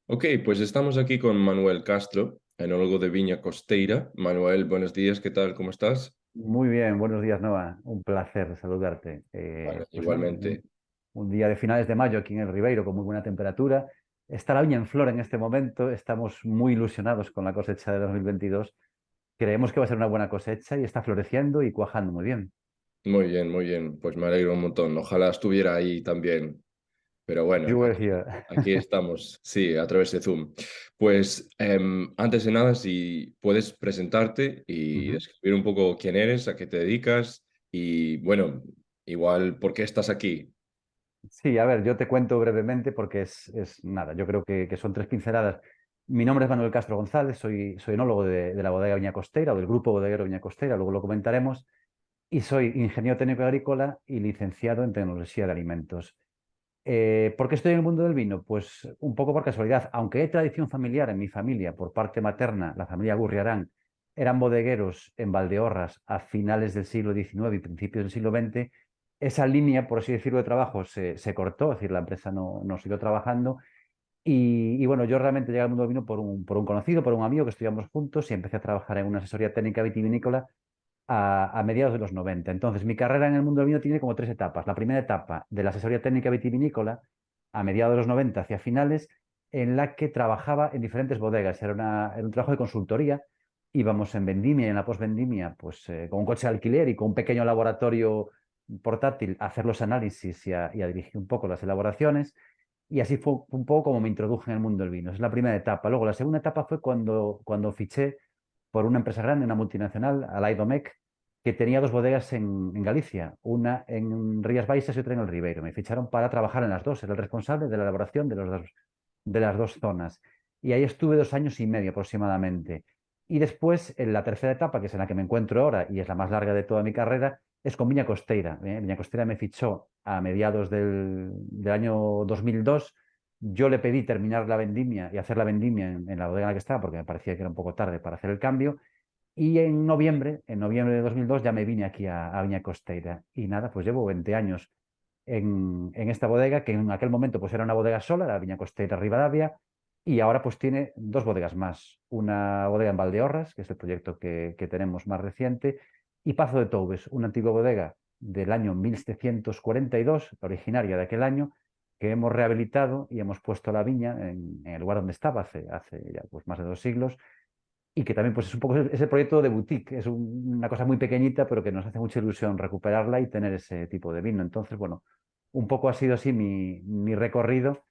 Ok, pues estamos aquí con Manuel Castro, enólogo de Viña Costeira. Manuel, buenos días, ¿qué tal? ¿Cómo estás? Muy bien, buenos días, Noa. Un placer saludarte. Vale, Pues nada, igualmente. un día de finales de mayo aquí en el Ribeiro con muy buena temperatura. Está la viña en flor en este momento. Estamos muy ilusionados con la cosecha de 2022. Creemos que va a ser una buena cosecha y está floreciendo y cuajando muy bien. Muy bien, muy bien. Pues me alegro un montón. Ojalá estuviera ahí también. Pero bueno, You were aquí, here. aquí estamos, sí, a través de Zoom. Pues antes de nada, si puedes presentarte y Ujú. describir un poco quién eres, a qué te dedicas y bueno, igual por qué estás aquí. Sí, a ver, yo te cuento brevemente porque es nada, yo creo que son tres pinceladas. Mi nombre es Manuel Castro González, soy enólogo de la bodega Viña Costera o del grupo bodeguero Viña Costera, luego lo comentaremos. Y soy ingeniero técnico agrícola y licenciado en tecnología de alimentos. ¿Por qué estoy en el mundo del vino? Pues un poco por casualidad, aunque hay tradición familiar en mi familia, por parte materna, la familia Gurriarán, eran bodegueros en Valdeorras a finales del siglo XIX y principios del siglo XX, esa línea, por así decirlo, de trabajo se cortó, es decir, la empresa no siguió trabajando y bueno, yo realmente llegué al mundo del vino por un conocido, por un amigo que estudiamos juntos y empecé a trabajar en una asesoría técnica vitivinícola a mediados de los 90. Entonces, mi carrera en el mundo del vino tiene como tres etapas. La primera etapa de la asesoría técnica vitivinícola, a mediados de los 90 hacia finales, en la que trabajaba en diferentes bodegas. Era un trabajo de consultoría. Íbamos en vendimia y en la postvendimia, pues con un coche de alquiler y con un pequeño laboratorio portátil a hacer los análisis y a dirigir un poco las elaboraciones. Y así fue un poco como me introduje en el mundo del vino. Esa es la primera etapa. Luego, la segunda etapa fue cuando fiché por una empresa grande, una multinacional, Alaidomec, que tenía dos bodegas en Galicia, una en Rías Baixas y otra en el Ribeiro. Me ficharon para trabajar en las dos, era el responsable de la elaboración de las dos zonas. Y ahí estuve 2 años y medio aproximadamente. Y después, en la tercera etapa, que es en la que me encuentro ahora y es la más larga de toda mi carrera, es con Viña Costeira. Viña Costeira me fichó a mediados del año 2002. Yo le pedí terminar la vendimia y hacer la vendimia en la bodega en la que estaba, porque me parecía que era un poco tarde para hacer el cambio. Y en noviembre de 2002 ya me vine aquí a Viña Costeira. Y nada, pues llevo 20 años en esta bodega, que en aquel momento pues era una bodega sola, la Viña Costeira Rivadavia, y ahora pues tiene dos bodegas más. Una bodega en Valdeorras, que es el proyecto que tenemos más reciente, y Pazo de Toubes, una antigua bodega del año 1742, originaria de aquel año, que hemos rehabilitado y hemos puesto la viña en el lugar donde estaba hace ya pues más de 2 siglos y que también pues es un poco ese proyecto de boutique, es una cosa muy pequeñita, pero que nos hace mucha ilusión recuperarla y tener ese tipo de vino. Entonces, bueno, un poco ha sido así mi recorrido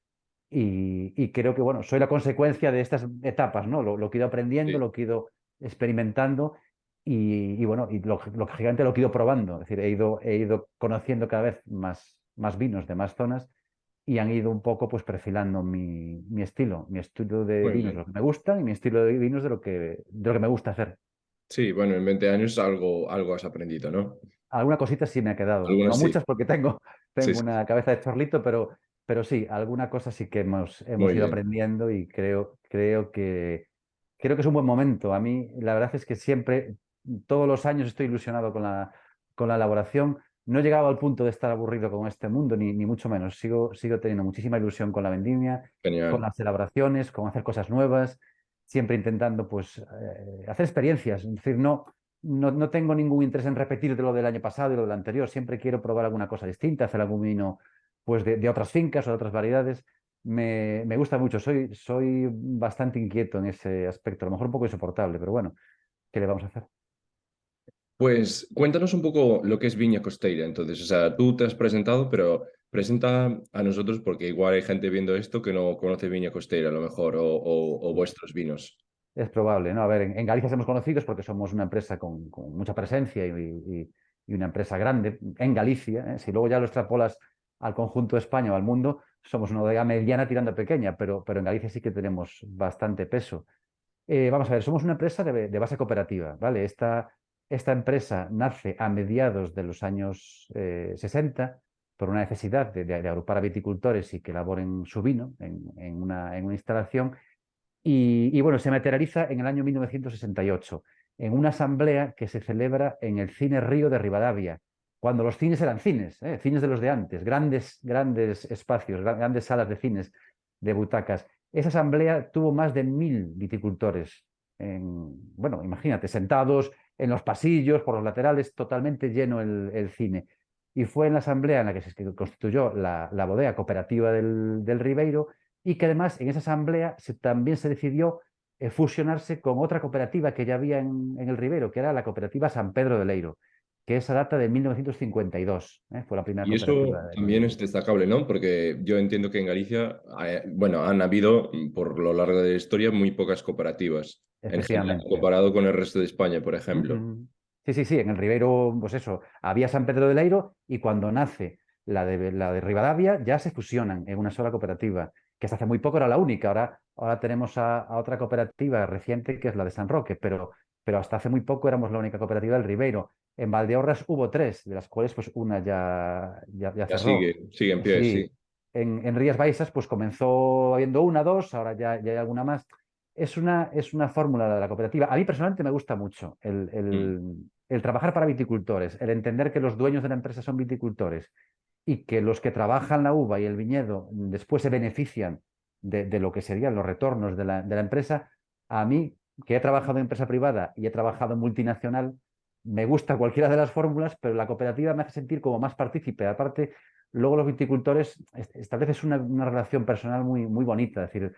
y creo que, bueno, soy la consecuencia de estas etapas, ¿no? Lo que he ido aprendiendo, Sí. lo que he ido experimentando y bueno, y lógicamente lo que he ido probando. Es decir, he ido conociendo cada vez más vinos de más zonas y han ido un poco pues perfilando mi estilo de Muy vinos, bien. lo que me gusta y mi estilo de vinos de lo que me gusta hacer. Sí, bueno, en 20 años algo has aprendido, ¿no? Alguna cosita sí me ha quedado, no Algunas sí. muchas porque tengo, Sí, tengo sí, una cabeza de chorlito, pero sí, alguna cosa sí que hemos muy ido bien. aprendiendo y creo que es un buen momento. A mí la verdad es que siempre, todos los años estoy ilusionado con la elaboración. No he llegado al punto de estar aburrido con este mundo, ni mucho menos. Sigo teniendo muchísima ilusión con la vendimia, con Genial. las elaboraciones, con hacer cosas nuevas, siempre intentando pues hacer experiencias. Es decir, no tengo ningún interés en repetir de lo del año pasado y lo del anterior. Siempre quiero probar alguna cosa distinta, hacer algún vino pues, de otras fincas o de otras variedades. Me gusta mucho. Soy bastante inquieto en ese aspecto. A lo mejor un poco insoportable, pero bueno, ¿qué le vamos a hacer? Pues cuéntanos un poco lo que es Viña Costeira. Entonces, o sea, tú te has presentado, pero presenta a nosotros porque igual hay gente viendo esto que no conoce Viña Costeira a lo mejor o vuestros vinos. Es probable, ¿no? A ver, en Galicia somos conocidos porque somos una empresa con mucha presencia y una empresa grande en Galicia, ¿eh? Si luego ya lo extrapolas al conjunto de España o al mundo, somos una bodega mediana tirando a pequeña, pero en Galicia sí que tenemos bastante peso. Vamos a ver, somos una empresa de base cooperativa, ¿vale? Esta empresa nace a mediados de los años 60 por una necesidad de agrupar a viticultores y que elaboren su vino en una instalación y bueno, se materializa en el año 1968 en una asamblea que se celebra en el Cine Río de Rivadavia, cuando los cines eran cines, cines de los de antes, grandes espacios, grandes salas de cines, de butacas. esa asamblea tuvo más de 1000 viticultores. Bueno, imagínate, sentados en los pasillos, por los laterales, totalmente lleno el cine. Y fue en la asamblea en la que se constituyó la bodega cooperativa del Ribeiro, y que además en esa asamblea también se decidió fusionarse con otra cooperativa que ya había en el Ribeiro, que era la cooperativa San Pedro de Leiro, que esa data de 1952, fue la primera Y cooperativa eso del también es Ribeiro. destacable, ¿no? Porque yo entiendo que en Galicia, bueno, han habido por lo largo de la historia muy pocas cooperativas, en general, Efectivamente. comparado con el resto de España, por ejemplo. Mm. Sí, sí, sí, en el Ribeiro, pues eso, había San Pedro de Leiro, y cuando nace la de Rivadavia ya se fusionan en una sola cooperativa, que hasta hace muy poco era la única. Ahora tenemos a otra cooperativa reciente que es la de San Roque, pero hasta hace muy poco éramos la única cooperativa del Ribeiro. En Valdeorras hubo tres, de las cuales pues una ya Ya cerró. sigue en pie, Sí, sí. en Rías Baixas pues comenzó habiendo una, dos, ahora ya hay alguna más. Es una fórmula la de la cooperativa. A mí personalmente me gusta mucho Mm. el trabajar para viticultores, el entender que los dueños de la empresa son viticultores y que los que trabajan la uva y el viñedo después se benefician de lo que serían los retornos de la empresa. A mí, que he trabajado en empresa privada y he trabajado en multinacional, me gusta cualquiera de las fórmulas, pero la cooperativa me hace sentir como más partícipe. Aparte, luego los viticultores estableces una relación personal muy, muy bonita. Es decir,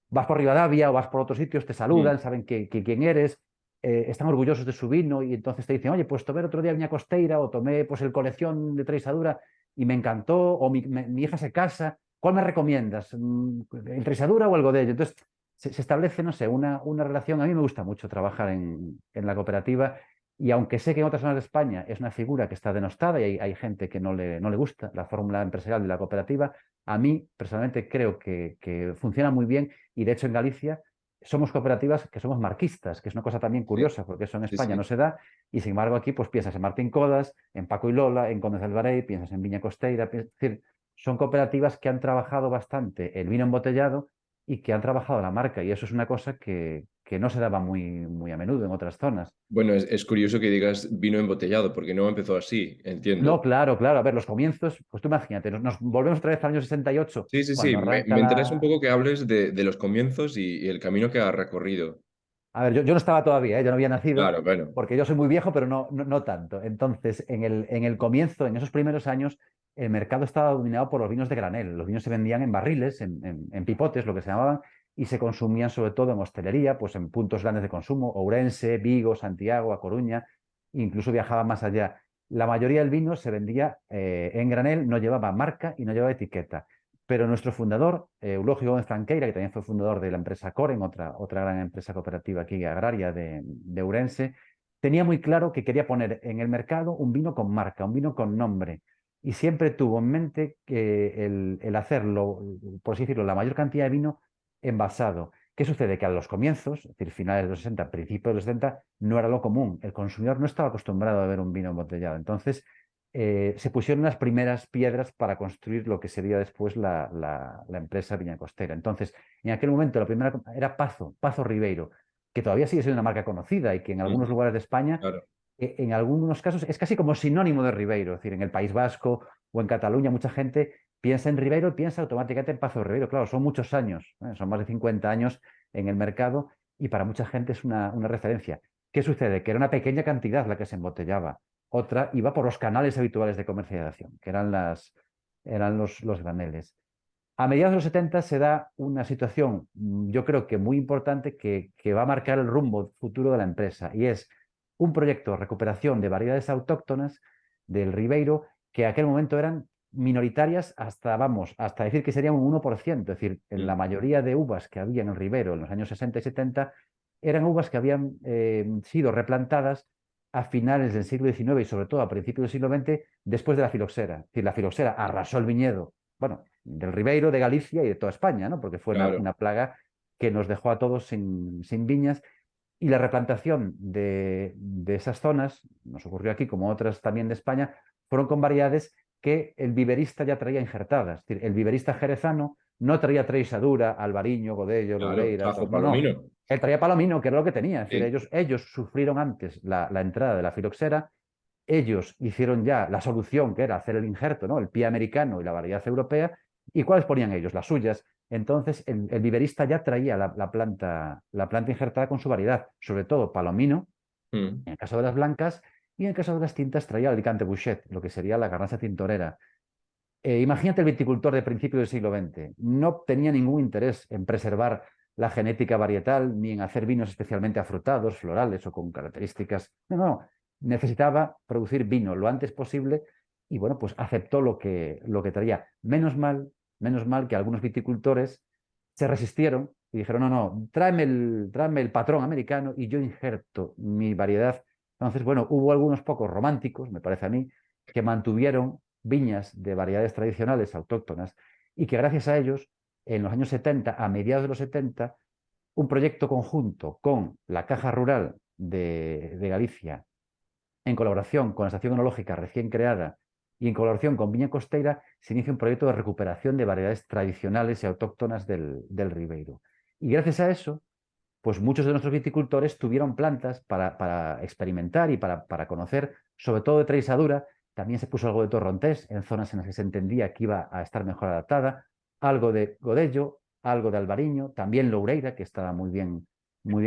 vas por Rivadavia o vas por otros sitios, te Mm. saludan, saben quién eres, están orgullosos de su vino, y entonces te dicen, oye, pues tomé el otro día Viña Costeira, o tomé pues el colección de Treisadura y me encantó, o mi hija se casa, ¿cuál me recomiendas? ¿El Treisadura o el Godello? Entonces se establece, no sé, una relación. A mí me gusta mucho trabajar en la cooperativa, y aunque sé que en otras zonas de España es una figura que está denostada y hay gente que no le gusta la fórmula empresarial de la cooperativa, a mí personalmente creo que funciona muy bien. Y de hecho en Galicia somos cooperativas que somos marquistas, que es una cosa también Sí, curiosa, porque eso en sí, España sí. no se da, y sin embargo aquí pues piensas en Martín Codas, en Paco y Lola, en Condes del Barey, piensas en Viña Costeira. Es decir, son cooperativas que han trabajado bastante el vino embotellado y que han trabajado la marca, y eso es una cosa que no se daba muy, muy a menudo en otras zonas. Bueno, es curioso que digas vino embotellado, porque no empezó así, No, entiendo. claro, claro. A ver, los comienzos, pues tú imagínate, nos volvemos otra vez al año 68, Sí, sí, sí. cuando arranca Me interesa un la, poco que hables de los comienzos y el camino que has recorrido. A ver, yo no estaba todavía, yo no había nacido, Claro, bueno, porque yo soy muy viejo, pero no tanto. Entonces, en el comienzo, en esos primeros años, el mercado estaba dominado por los vinos de granel. Los vinos se vendían en barriles, en pipotes, lo que se llamaban, y se consumían sobre todo en hostelería, pues en puntos grandes de consumo: Ourense, Vigo, Santiago, A Coruña. Incluso viajaba más allá. La mayoría del vino se vendía en granel, no llevaba marca y no llevaba etiqueta. Pero nuestro fundador, Eulogio Gómez Franqueira, que también fue fundador de la empresa Coren, otra gran empresa cooperativa aquí agraria de Ourense, tenía muy claro que quería poner en el mercado un vino con marca, un vino con nombre. Y siempre tuvo en mente que el hacerlo, por así decirlo, la mayor cantidad de vino envasado. ¿Qué sucede? Que a los comienzos, es decir, finales de los 60, principios de los 70, no era lo común. El consumidor no estaba acostumbrado a ver un vino embotellado. Entonces, se pusieron las primeras piedras para construir lo que sería después la empresa Viña Costera. Entonces, en aquel momento la primera era Pazo Ribeiro, que todavía sigue siendo una marca conocida y que en algunos ujú, lugares de España, claro. en algunos casos, es casi como sinónimo de Ribeiro. Es decir, en el País Vasco o en Cataluña, mucha gente piensa en Ribeiro y piensa automáticamente en Pazo Ribeiro. Claro, son muchos años, son más de 50 años en el mercado, y para mucha gente es una referencia. ¿Qué sucede? Que era una pequeña cantidad la que se embotellaba. Otra iba por los canales habituales de comercialización, que eran los graneles. A mediados de los 70 se da una situación, yo creo que muy importante, que va a marcar el rumbo futuro de la empresa, y es un proyecto de recuperación de variedades autóctonas del Ribeiro, que en aquel momento eran minoritarias hasta decir que serían un 1%. Es decir, en la Mm. mayoría de uvas que había en el Ribeiro en los años 60 y 70 eran uvas que habían sido replantadas a finales del siglo XIX y sobre todo a principios del siglo XX, después de la filoxera. Es decir, la filoxera arrasó el viñedo, bueno, del Ribeiro, de Galicia y de toda España, ¿no? Porque fue una, Claro. una plaga que nos dejó a todos sin viñas. Y la replantación de esas zonas, nos ocurrió aquí como otras también de España, fueron con variedades que el viverista ya traía injertadas. Es decir, el viverista jerezano no traía Treixadura, Albariño, Godello, Claro, Loureira, trajo no, no. palomino. Él traía Palomino, que era lo que tenía. Es decir, Sí. ellos sufrieron antes la entrada de la filoxera. Ellos hicieron ya la solución, que era hacer el injerto, ¿no? El pie americano y la variedad europea, ¿Y cuáles ponían ellos? Las suyas. Entonces, el viverista ya traía la planta injertada con su variedad, sobre todo palomino, Mm. en el caso de las blancas, y en el caso de las tintas traía Alicante Bouchet, lo que sería la garnacha tintorera. Imagínate el viticultor de principios del siglo XX. No tenía ningún interés en preservar la genética varietal ni en hacer vinos especialmente afrutados, florales o con características. No, no. Necesitaba producir vino lo antes posible y bueno, pues aceptó lo que traía. Menos mal que algunos viticultores se resistieron y dijeron, no, no, tráeme el patrón americano y yo injerto mi variedad. Entonces, bueno, hubo algunos pocos románticos, me parece a mí, que mantuvieron viñas de variedades tradicionales autóctonas y que gracias a ellos, en los años 70, a mediados de los 70, un proyecto conjunto con la Caja Rural de Galicia, en colaboración con la Estación Enológica recién creada y en colaboración con Viña Costeira, se inicia un proyecto de recuperación de variedades tradicionales y autóctonas del Ribeiro. Y gracias a eso, pues muchos de nuestros viticultores tuvieron plantas para experimentar y para conocer, sobre todo de Treixadura. También se puso algo de torrontés en zonas en las que se entendía que iba a estar mejor adaptada, algo de Godello, algo de Albariño, también Loureira, que estaba muy bien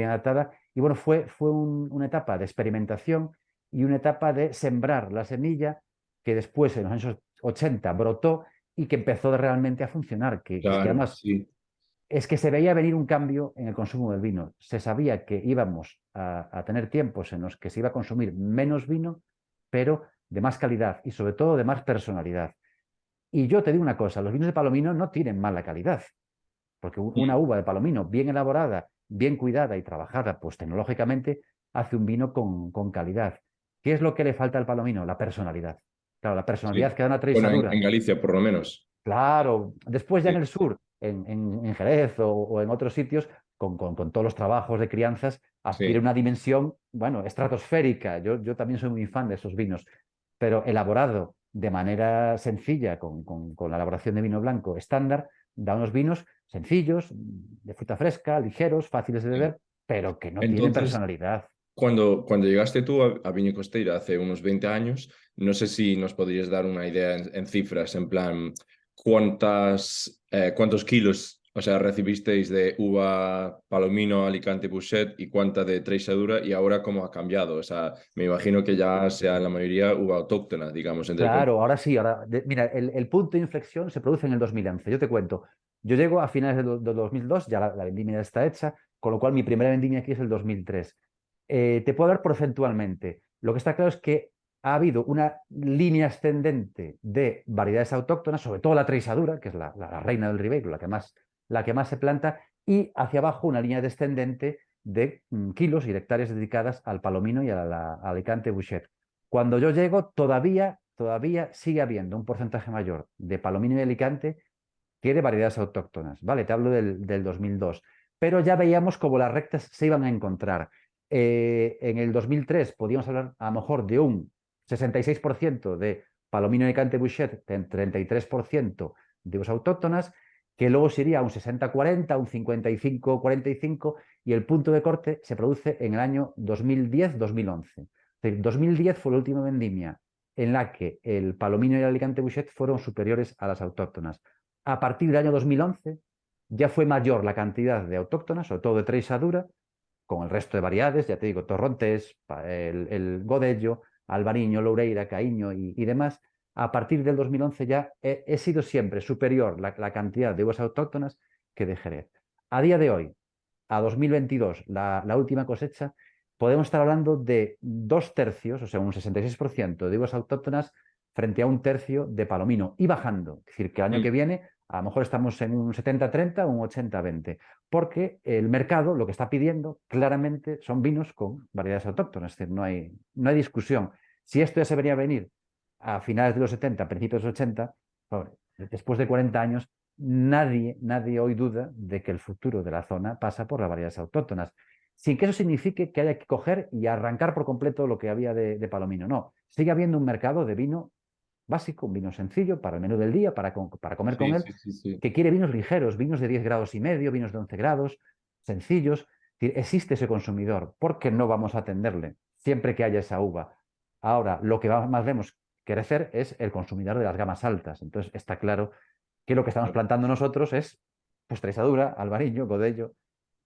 adaptada. Y bueno, fue una etapa de experimentación y una etapa de sembrar la semilla que después, en los años 80, brotó y que empezó realmente a funcionar, que Claro, además sí. es que se veía venir un cambio en el consumo del vino. Se sabía que íbamos a tener tiempos en los que se iba a consumir menos vino, pero de más calidad y sobre todo de más personalidad. Y yo te digo una cosa, los vinos de Palomino no tienen mala calidad, porque una uva de Palomino bien elaborada, bien cuidada y trabajada, pues tecnológicamente, hace un vino con calidad. ¿Qué es lo que le falta al Palomino? La personalidad. Claro, la personalidad Sí. que da una Bueno, traisadura. en Galicia por lo menos. Claro, después ya en Sí, el sur, en Jerez o en otros sitios, con todos los trabajos de crianzas, adquiere sí. una dimensión, bueno, estratosférica. Yo también soy muy fan de esos vinos, pero elaborado de manera sencilla, con la elaboración de vino blanco estándar, da unos vinos sencillos, de fruta fresca, ligeros, fáciles de Sí. beber, pero que no tienen Entonces, personalidad. cuando llegaste tú a Viña Costeira hace unos 20 años, no sé si nos podrías dar una idea en cifras, en plan, cuántos kilos, o sea, recibisteis de uva Palomino, Alicante, Bouchet y cuánta de Treixadura y ahora cómo ha cambiado. O sea, me imagino que ya sea la mayoría uva autóctona, digamos, entre Claro, comillas. ahora sí, mira, el punto de inflexión se produce en el 2011. Yo te cuento, yo llego a finales del 2002, ya la vendimia está hecha, con lo cual mi primera vendimia aquí es el 2003. Te puedo hablar porcentualmente. Lo que está claro es que ha habido una línea ascendente de variedades autóctonas, sobre todo la Treixadura, que es la reina del Ribeiro, la que más se planta, y hacia abajo una línea descendente de kilos y de hectáreas dedicadas al Palomino y a la Alicante Bouchet. Cuando yo llego, todavía sigue habiendo un porcentaje mayor de Palomino y Alicante que de variedades autóctonas, ¿vale? Te hablo del 2002. Pero ya veíamos cómo las rectas se iban a encontrar. En el 2003 podíamos hablar a lo mejor de un 66% de Palomino y Alicante Bouchet, 33% de uvas autóctonas, que luego sería un 60-40, un 55-45, y el punto de corte se produce en el año 2010-2011. 2010 fue la última vendimia en la que el Palomino y el Alicante Bouchet fueron superiores a las autóctonas. A partir del año 2011 ya fue mayor la cantidad de autóctonas, sobre todo de Treixadura, con el resto de variedades, ya te digo, Torrontés, el Godello, Albariño, Loureira, Caíño y demás. A partir del 2011 ya he sido siempre superior la cantidad de uvas autóctonas que de Jerez. A día de hoy, a 2022, la última cosecha, podemos estar hablando de 2 tercios, o sea, un 66% de uvas autóctonas frente a un tercio de palomino y bajando. Es decir, que el año que Mm. viene a lo mejor estamos en un 70-30 o un 80-20, porque el mercado lo que está pidiendo claramente son vinos con variedades autóctonas, es decir, no hay discusión. Si esto ya se venía a venir a finales de los 70, principios de los 80, bueno, después de 40 años, nadie hoy duda de que el futuro de la zona pasa por las variedades autóctonas, sin que eso signifique que haya que coger y arrancar por completo lo que había de palomino. No, sigue habiendo un mercado de vino básico, un vino sencillo para el menú del día, para comer con Sí, él, sí, sí, sí. que quiere vinos ligeros, vinos de 10 grados y medio, vinos de 11 grados, sencillos. Existe ese consumidor, ¿por qué no vamos a atenderle siempre que haya esa uva? Ahora, lo que más vemos crecer es el consumidor de las gamas altas. Entonces, está claro que lo que estamos plantando nosotros es pues Treixadura, Albariño, Godello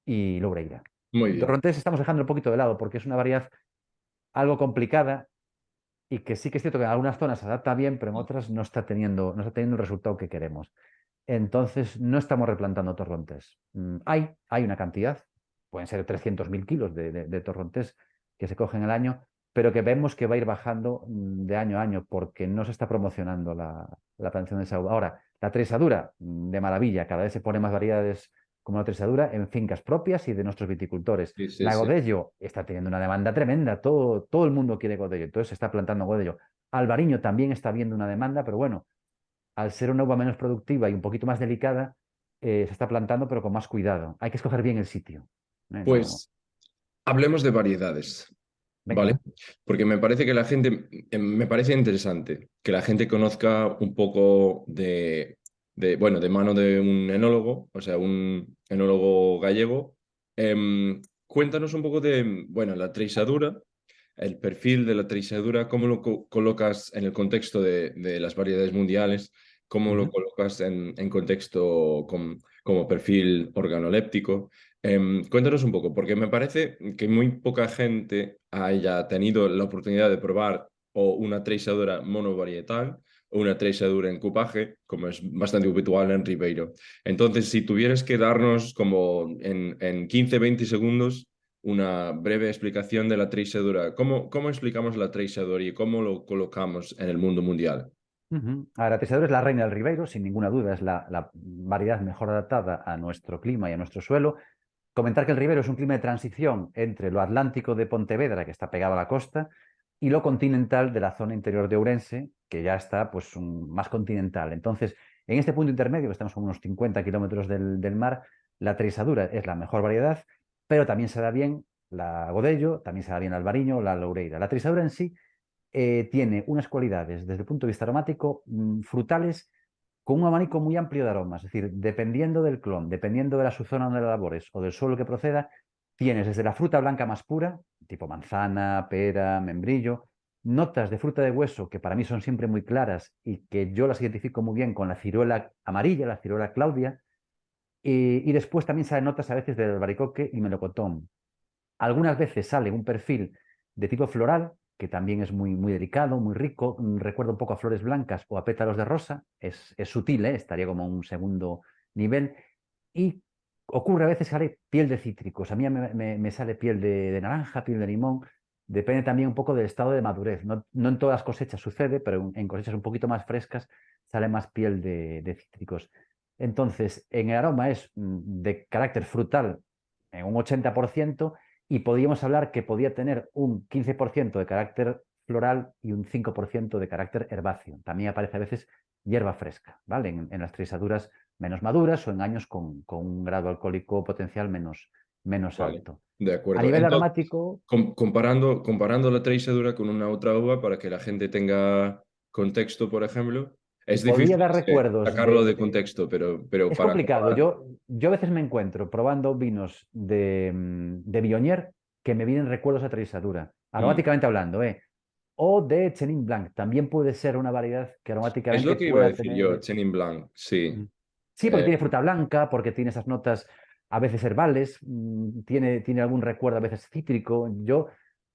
y Loureira. Muy bien. Torrontés estamos dejando un poquito de lado porque es una variedad algo complicada y que sí que es cierto que en algunas zonas se adapta bien, pero en otras no está teniendo el resultado que queremos. Entonces, no estamos replantando torrontés. Hay una cantidad, pueden ser 300.000 kilos de torrontés que se cogen al año, pero que vemos que va a ir bajando de año a año porque no se está promocionando la plantación de esa uva. Ahora, la tresadura, de maravilla, cada vez se ponen más variedades como la tresadura en fincas propias y de nuestros viticultores. Sí, sí, La sí. Godello está teniendo una demanda tremenda, todo el mundo quiere Godello, entonces se está plantando Godello. Albariño también está viendo una demanda, pero bueno, al ser una uva menos productiva y un poquito más delicada, se está plantando, pero con más cuidado. Hay que escoger bien el sitio. No... Pues hablemos de variedades, ¿vale? Venga. Porque me parece que la gente, me parece interesante que la gente conozca un poco bueno, de mano de un enólogo, o sea, un enólogo gallego. Cuéntanos un poco de, bueno, la treisadura, el perfil de la treisadura, cómo lo colocas en el contexto de las variedades mundiales, cómo lo Ujú. colocas en contexto como perfil organoléptico. Cuéntanos un poco, porque me parece que muy poca gente haya tenido la oportunidad de probar o una traisadura monovarietal o una traisadura en cupaje, como es bastante habitual en Ribeiro. Entonces, si tuvieras que darnos como en 15-20 segundos una breve explicación de la traisadura, ¿cómo explicamos la traisadura y cómo lo colocamos en el mundo mundial? Ujú. Ahora, Tesador es la reina del Ribeiro, sin ninguna duda, es la variedad mejor adaptada a nuestro clima y a nuestro suelo. Comentar que el Ribeiro es un clima de transición entre lo atlántico de Pontevedra, que está pegado a la costa, y lo continental de la zona interior de Ourense, que ya está pues, más continental. Entonces, en este punto intermedio, que estamos a unos 50 kilómetros del mar, la Treixadura es la mejor variedad, pero también se da bien la Godello, también se da bien la Albariño, la Loureira. La Treixadura en sí tiene unas cualidades desde el punto de vista aromático frutales con un abanico muy amplio de aromas. Es decir, dependiendo del clon, dependiendo de la subzona donde la labores o del suelo que proceda, tienes desde la fruta blanca más pura, tipo manzana, pera, membrillo, notas de fruta de hueso que para mí son siempre muy claras y que yo las identifico muy bien con la ciruela amarilla, la ciruela Claudia, y después también salen notas a veces del albaricoque y melocotón. Algunas veces sale un perfil de tipo floral, que también es muy delicado, muy rico. Recuerda un poco a flores blancas o a pétalos de rosa. Es sutil, ¿eh? Estaría como un segundo nivel. Y ocurre a veces sale piel de cítricos. A mí me sale piel de naranja, piel de limón. Depende también un poco del estado de madurez. No en todas las cosechas sucede, pero en cosechas un poquito más frescas sale más piel de cítricos. Entonces, en el aroma es de carácter frutal en un 80% y podríamos hablar que podía tener un 15% de carácter floral y un 5% de carácter herbáceo. También aparece a veces hierba fresca, ¿vale? En las trisaduras menos maduras o en años con un grado alcohólico potencial menos Vale, alto. de A acuerdo. nivel Entonces, aromático, comparando la treisadura con una otra uva para que la gente tenga contexto, por ejemplo, es podría difícil dar recuerdos sacarlo de contexto, pero Es para complicado. comparar. Yo a veces me encuentro probando vinos de Viognier que me vienen recuerdos a trisadura, Mm. aromáticamente hablando, ¿eh? O de Chenin Blanc. También puede ser una variedad que Es aromáticamente lo que iba a pueda decir yo, tener. Chenin Blanc, sí. Mm. Sí, porque Eh, tiene fruta blanca, porque tiene esas notas a veces herbales, tiene algún recuerdo a veces cítrico. Yo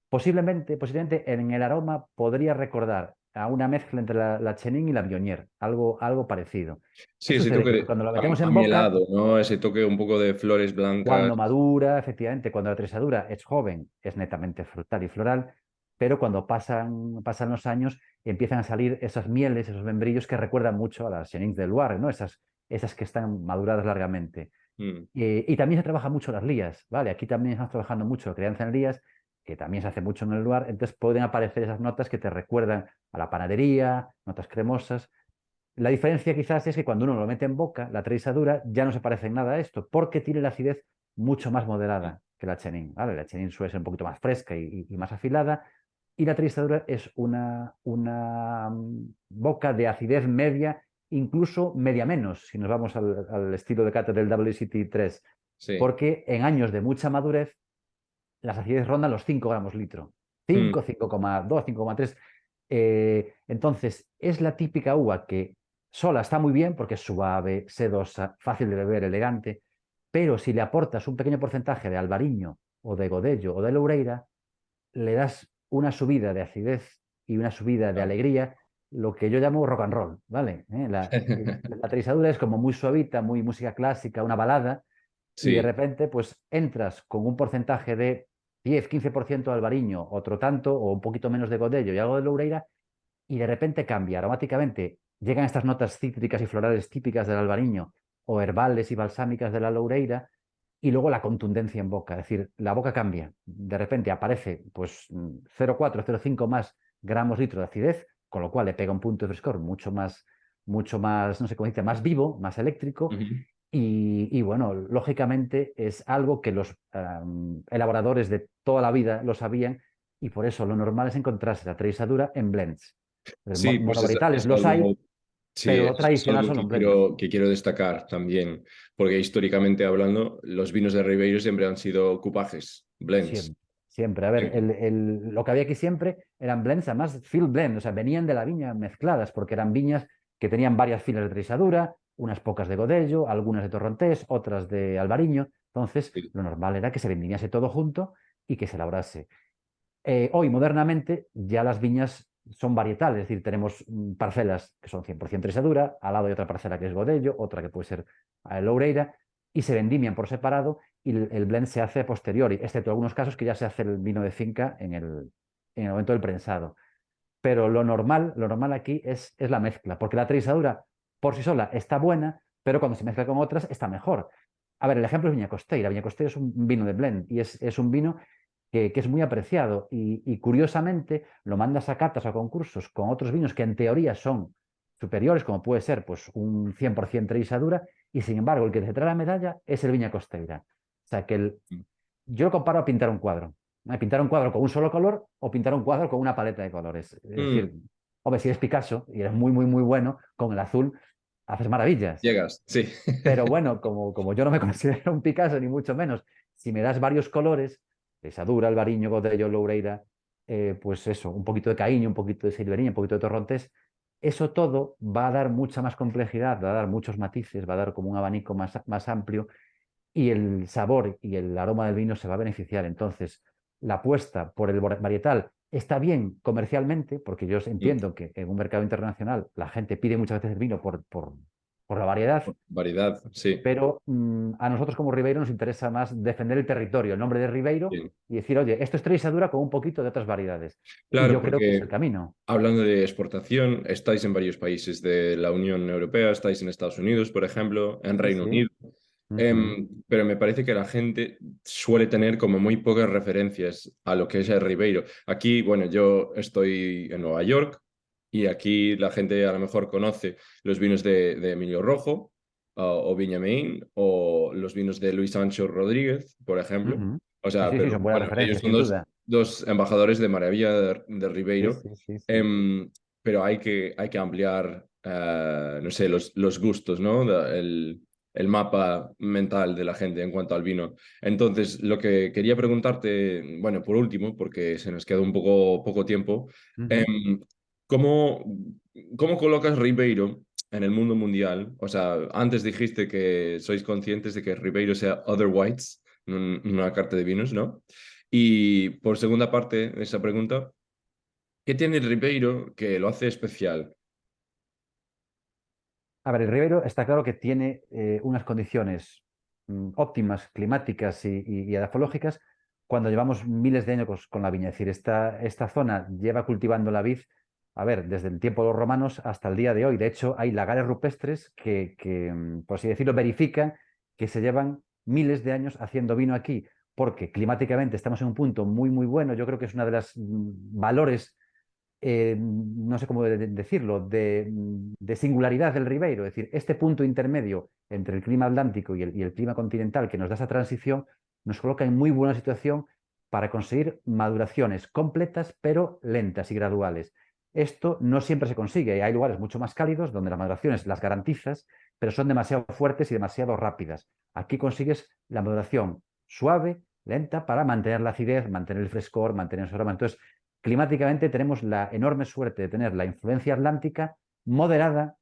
posiblemente en el aroma podría recordar a una mezcla entre la Chenin y la Viognier, algo parecido. ¿Qué sí, ese sucede? toque Que de cuando la metemos en boca, amielado, ¿no? Ese toque un poco de flores blancas. cuando madura, efectivamente, cuando la tresadura es joven, es netamente frutal y floral, pero cuando pasan los años, empiezan a salir esas mieles, esos membrillos que recuerdan mucho a las Chenins de Loire, ¿no? Esas que están maduradas largamente. Mm, Y también se trabaja mucho las lías, ¿vale? Aquí también estamos trabajando mucho crianza en lías, que también se hace mucho en el Loire, entonces pueden aparecer esas notas que te recuerdan a la panadería, notas cremosas. La diferencia quizás es que cuando uno lo mete en boca, la traisadura ya no se parece en nada a esto, porque tiene la acidez mucho más mm, moderada que la Chenin, ¿vale? La Chenin suele ser un poquito más fresca y más afilada, y la traisadura es una boca de acidez media, incluso media menos, si nos vamos al estilo de cata del WCT3, sí. porque en años de mucha madurez, las acidez rondan los 5 gramos litro. Mm, 5, 5,2, 5,3. Entonces, es la típica uva que Sola está muy bien porque es suave, sedosa, fácil de beber, elegante, pero si le aportas un pequeño porcentaje de albariño o de godello o de loureira, le das una subida de acidez y una subida de Ah. alegría, lo que yo llamo rock and roll, ¿vale? La trisadura es como muy suavita, muy música clásica, una balada, y de Sí. repente pues entras con un porcentaje de 10-15% de albariño, otro tanto, o un poquito menos de godello y algo de loureira, y de repente cambia aromáticamente. Llegan estas notas cítricas y florales típicas del albariño o herbales y balsámicas de la loureira y luego la contundencia en boca, es decir, la boca cambia. De repente aparece pues 0,4, 0,5 más gramos litro de acidez, con lo cual le pega un punto de frescor mucho más, no sé cómo dice, más vivo, más eléctrico. Ujú. Y bueno, lógicamente es algo que los elaboradores de toda la vida lo sabían y por eso lo normal es encontrarse la trisadura en blends. Sí, pues Monovarietales es los hay, algo, sí, pero es tradicional algo son los blends. que quiero destacar también, porque históricamente hablando, los vinos de Ribeiro siempre han sido cupajes, blends. Siempre, siempre. A ver, Siempre. lo que había aquí siempre eran blends, además field blend, o sea, venían de la viña mezcladas, porque eran viñas que tenían varias filas de trisadura, unas pocas de godello, algunas de torrontés, otras de albariño. Entonces, Sí. lo normal era que se vendimiase todo junto y que se elaborase. Hoy, modernamente, ya las viñas son varietales, es decir, tenemos parcelas que son 100% trisadura, al lado hay otra parcela que es godello, otra que puede ser loureira, y se vendimian por separado y el blend se hace a posteriori, excepto algunos casos que ya se hace el vino de finca en el momento del prensado. Pero lo normal aquí es la mezcla, porque la trisadura por sí sola está buena, pero cuando se mezcla con otras está mejor. A ver, el ejemplo es Viña Costeira. Viña Costeira es un vino de blend y es un vino que es muy apreciado y curiosamente lo mandas a catas o a concursos con otros vinos que en teoría son superiores, como puede ser pues un 100% trisadura, y sin embargo el que te trae la medalla es el Viña Costeira. O sea que yo lo comparo a pintar un cuadro. Pintar un cuadro con un solo color o pintar un cuadro con una paleta de colores. Es Mm, decir, hombre, si eres Picasso y eres muy, muy, muy bueno, con el azul haces maravillas. llegas, sí. Pero bueno, como yo no me considero un Picasso, ni mucho menos, si me das varios colores, Pesadura, Albariño, Godello, Loureira, pues eso, un poquito de Caíño, un poquito de Silveriño, un poquito de Torrontés, eso todo va a dar mucha más complejidad, va a dar muchos matices, va a dar como un abanico más amplio y el sabor y el aroma del vino se va a beneficiar. Entonces, la apuesta por el varietal está bien comercialmente, porque yo Mm, entiendo que en un mercado internacional la gente pide muchas veces el vino por la variedad, variedad, sí. pero a nosotros como Ribeiro nos interesa más defender el territorio, el nombre de Ribeiro Bien. y decir, oye, esto es trisadura con un poquito de otras variedades. Y Claro, yo creo que es el porque camino. hablando de exportación, estáis en varios países de la Unión Europea, estáis en Estados Unidos, por ejemplo, en Sí, Reino sí. Unido. Ujú, Pero me parece que la gente suele tener como muy pocas referencias a lo que es el Ribeiro. Aquí, bueno, yo estoy en Nueva York y aquí la gente a lo mejor conoce los vinos de Emilio Rojo o Viña o los vinos de Luis Ancho Rodríguez, por ejemplo. ujú. O Sí, sea, sí, sí, pero son buenas bueno, ellos referencias, son sin duda. dos embajadores de maravilla de Sí, Ribeiro. sí, sí, sí. Pero hay que ampliar, no sé, los gustos, ¿no? El mapa mental de la gente en cuanto al vino. Entonces, lo que quería preguntarte, bueno, por último, porque se nos queda un poco tiempo, Ujú. em, ¿cómo, cómo colocas Ribeiro en el mundo mundial? O sea, antes dijiste que sois conscientes de que Ribeiro sea Other Whites, una carta de vinos, ¿no? Y por segunda parte de esa pregunta, ¿qué tiene el Ribeiro que lo hace especial? A ver, el Ribeiro está claro que tiene unas condiciones óptimas, climáticas y edafológicas cuando llevamos miles de años con la viña. Es decir, esta zona lleva cultivando la vid, a ver, desde el tiempo de los romanos hasta el día de hoy. De hecho, hay lagares rupestres que, por así decirlo, verifican que se llevan miles de años haciendo vino aquí, porque climáticamente estamos en un punto muy, muy bueno. Yo creo que es una de las valores no sé cómo decirlo, de singularidad del Ribeiro. Es decir, este punto intermedio entre el clima atlántico y el clima continental que nos da esa transición nos coloca en muy buena situación para conseguir maduraciones completas pero lentas y graduales. Esto no siempre se consigue y hay lugares mucho más cálidos donde las maduraciones las garantizas, pero son demasiado fuertes y demasiado rápidas. Aquí consigues la maduración suave, lenta, para mantener la acidez, mantener el frescor, mantener el aroma. Entonces, climáticamente tenemos la enorme suerte de tener la influencia atlántica moderada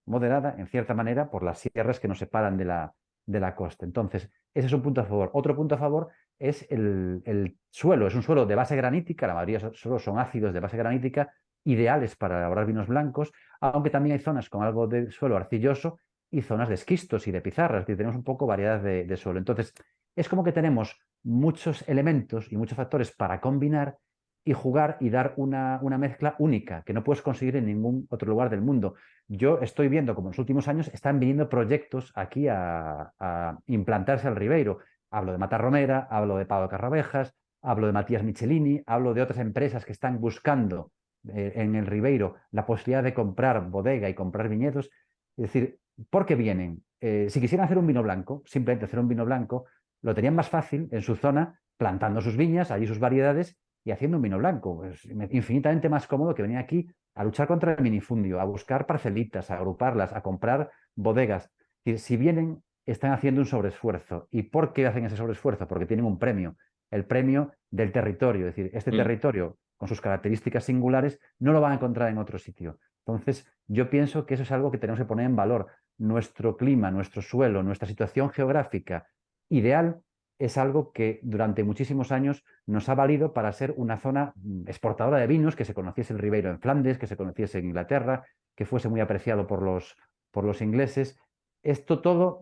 en cierta manera por las sierras que nos separan de la costa. Entonces, ese es un punto a favor. Otro punto a favor es el suelo. Es un suelo de base granítica, la mayoría solo son ácidos de base granítica, ideales para elaborar vinos blancos, aunque también hay zonas con algo de suelo arcilloso y zonas de esquistos y de pizarras, es decir, tenemos un poco variedad de suelo. Entonces, es como que tenemos muchos elementos y muchos factores para combinar y jugar y dar una mezcla única que no puedes conseguir en ningún otro lugar del mundo. Yo estoy viendo como en los últimos años están viniendo proyectos aquí a implantarse al Ribeiro. Hablo de Matarromera, hablo de Pablo Carrabejas, hablo de Matías Michelini, hablo de otras empresas que están buscando en el Ribeiro la posibilidad de comprar bodega y comprar viñedos. Es decir, ¿por qué vienen? Si quisieran hacer un vino blanco, simplemente hacer un vino blanco, lo tenían más fácil en su zona, plantando sus viñas, allí sus variedades y haciendo un vino blanco. Es infinitamente más cómodo que venir aquí a luchar contra el minifundio, a buscar parcelitas, a agruparlas, a comprar bodegas. Es decir, si vienen, están haciendo un sobreesfuerzo. ¿Y por qué hacen ese sobreesfuerzo? Porque tienen un premio, el premio del territorio. Es decir, este Mm. territorio, con sus características singulares, no lo van a encontrar en otro sitio. Entonces, yo pienso que eso es algo que tenemos que poner en valor. Nuestro clima, nuestro suelo, nuestra situación geográfica ideal es algo que durante muchísimos años nos ha valido para ser una zona exportadora de vinos, que se conociese el Ribeiro en Flandes, que se conociese en Inglaterra, que fuese muy apreciado por los ingleses. Esto todo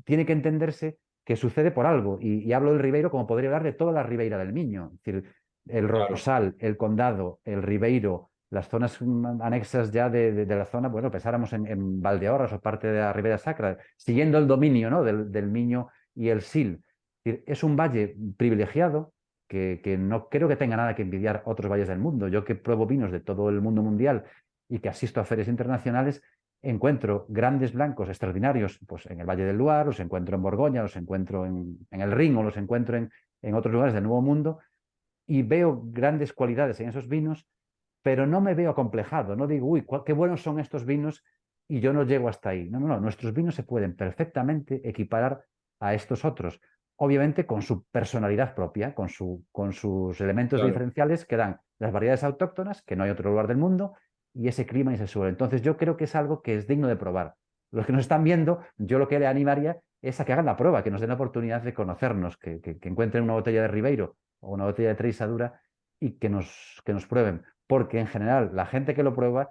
tiene que entenderse que sucede por algo, y hablo del Ribeiro como podría hablar de toda la Ribeira del Miño, es decir, el Claro, Rosal, el Condado, el Ribeiro, las zonas anexas ya de la zona, bueno, pensáramos en Valdeorras o parte de la Ribera Sacra, siguiendo el dominio, ¿no?, del Miño y el Sil. Es un valle privilegiado que no creo que tenga nada que envidiar a otros valles del mundo. Yo que pruebo vinos de todo el mundo mundial y que asisto a ferias internacionales, encuentro grandes blancos extraordinarios pues, en el Valle del Loire, los encuentro en Borgoña, los encuentro en el Rin o los encuentro en otros lugares del Nuevo Mundo y veo grandes cualidades en esos vinos, pero no me veo acomplejado, no digo, uy, qué buenos son estos vinos y yo no llego hasta ahí. No, no, no, nuestros vinos se pueden perfectamente equiparar a estos otros, obviamente con su personalidad propia, con sus elementos claro. diferenciales que dan las variedades autóctonas, que no hay otro lugar del mundo, y ese clima y ese suelo. Entonces yo creo que es algo que es digno de probar. Los que nos están viendo, yo lo que le animaría es a que hagan la prueba, que nos den la oportunidad de conocernos, que encuentren una botella de Ribeiro o una botella de Treixadura y que nos prueben, porque en general la gente que lo prueba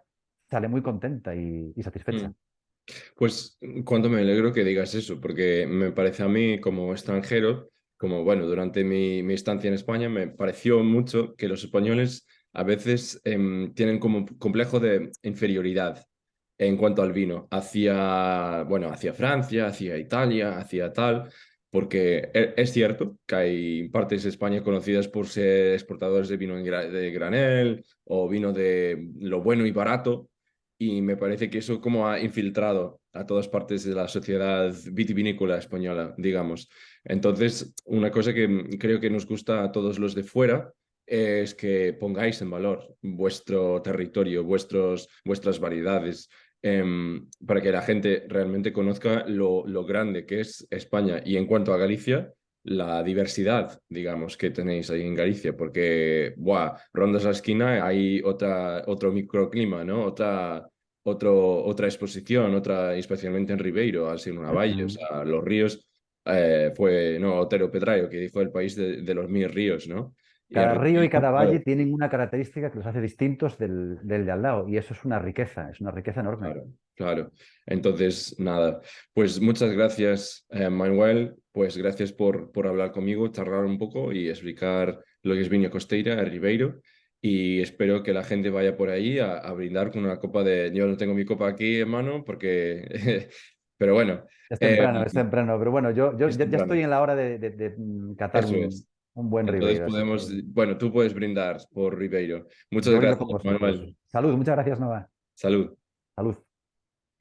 sale muy contenta y satisfecha. Mm. Pues cuánto me alegro que digas eso, porque me parece a mí como extranjero, como bueno, durante mi estancia en España, me pareció mucho que los españoles a veces tienen como un complejo de inferioridad en cuanto al vino, hacia, bueno, hacia Francia, hacia Italia, hacia tal, porque es cierto que hay partes de España conocidas por ser exportadores de vino de granel o vino de lo bueno y barato y me parece que eso como ha infiltrado a todas partes de la sociedad vitivinícola española, digamos. Entonces, una cosa que creo que nos gusta a todos los de fuera es que pongáis en valor vuestro territorio, vuestras variedades, para que la gente realmente conozca lo grande que es España. Y en cuanto a Galicia, la diversidad, digamos, que tenéis ahí en Galicia, porque, buah, rondas la esquina, hay otro microclima, ¿no? Otra exposición, especialmente en Ribeiro, así en una valle, o Mm. sea, los ríos, fue, no, Otero Pedrayo, que dijo el país de los mil ríos, ¿no? Y el Cada río y Ribeiro, cada valle claro, tienen una característica que los hace distintos del de al lado, y eso es una riqueza enorme. claro, claro. Entonces, nada, pues muchas gracias, Manuel, pues gracias por hablar conmigo, charlar un poco y explicar lo que es Viña Costeira, el Ribeiro, y espero que la gente vaya por ahí a brindar con una copa de... Yo no tengo mi copa aquí en mano porque... Pero bueno, eh, Es temprano, pero bueno, yo es ya estoy temprano, en la hora de catar eso es. un buen Entonces Ribeiro, así podemos, que bueno, tú puedes brindar por Ribeiro. Muchas yo brindo gracias, con vosotros. Manuel. Salud, muchas gracias, Nova. Salud. Salud.